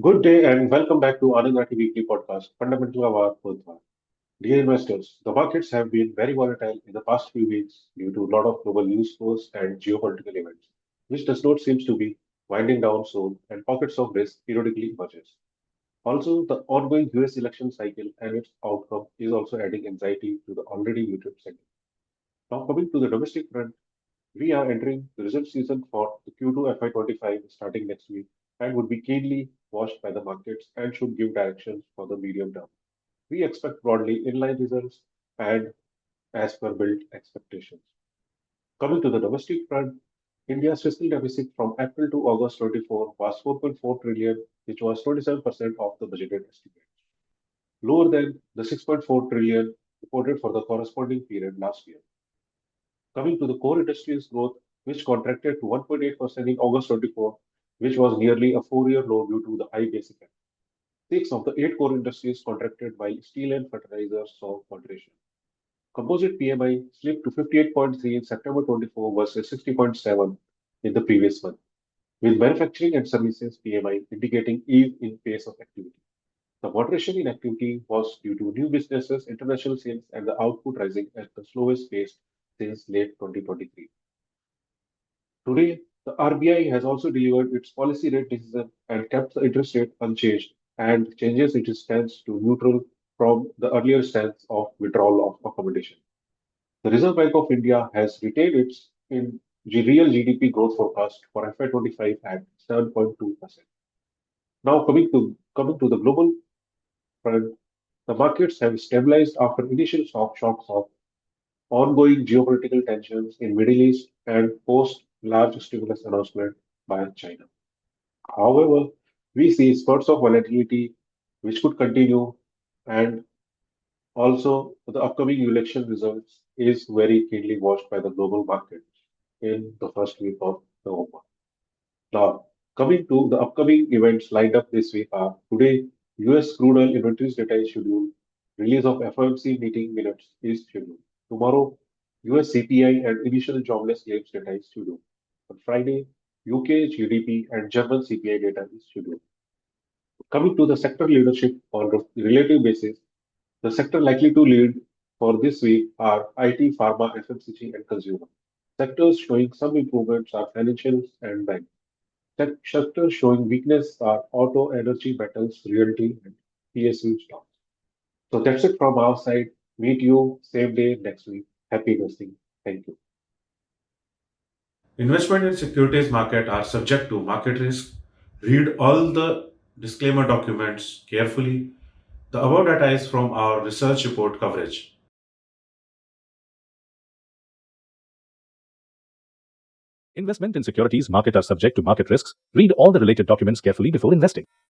Good day and welcome back to Anand Rathi Weekly Podcast, Fundamental of our Worthwhile. Dear investors, the markets have been very volatile in the past few weeks due to a lot of global news flows and geopolitical events, which does not seem to be winding down soon and pockets of risk periodically emerges. Also, the ongoing US election cycle and its outcome is also adding anxiety to the already muted segment. Now, coming to the domestic front, we are entering the result season for the Q2 FY25 starting next week and would be keenly watched by the markets and should give directions for the medium term. We expect broadly inline results and as per built expectations. Coming to the domestic front, India's fiscal deficit from April to August 24 was 4.4 trillion, which was 27% of the budgeted estimate, lower than the 6.4 trillion reported for the corresponding period last year. Coming to the core industries growth, which contracted to 1.8% in August 24, which was nearly a four-year low due to the high base effect. Six of the eight core industries contracted while steel and fertilizers saw moderation. Composite PMI slipped to 58.3 in September 24 versus 60.7 in the previous month, with manufacturing and services PMI indicating ease in pace of activity. The moderation in activity was due to new businesses, international sales, and the output rising at the slowest pace since late 2023. Today, the RBI has also delivered its policy rate decision and kept the interest rate unchanged and changes its stance to neutral from the earlier stance of withdrawal of accommodation. The Reserve Bank of India has retained its real GDP growth forecast for FY25 at 7.2%. Now, coming to the global front, the markets have stabilized after initial shocks of ongoing geopolitical tensions in Middle East and post large stimulus announcement by China. However, we see spurts of volatility which could continue, and also the upcoming election results is very keenly watched by the global markets in the first week of November. Now, coming to the upcoming events lined up this week are today, US crude oil inventories data is scheduled, release of FOMC meeting minutes is scheduled. Tomorrow, US CPI and initial jobless claims data is scheduled. On Friday, UK GDP and German CPI data is scheduled. Coming to the sector leadership on a relative basis, the sector likely to lead for this week are IT, pharma, FMCG, and consumer. Sectors showing some improvements are financials and banks. Sectors showing weakness are auto, energy, metals, realty, and PSU stocks. So that's it from our side. Meet you same day next week. Happy investing. Thank you. Investment in securities market are subject to market risk. Read all the disclaimer documents carefully. The above data is from our research report coverage. Investment in securities market are subject to market risks. Read all the related documents carefully before investing.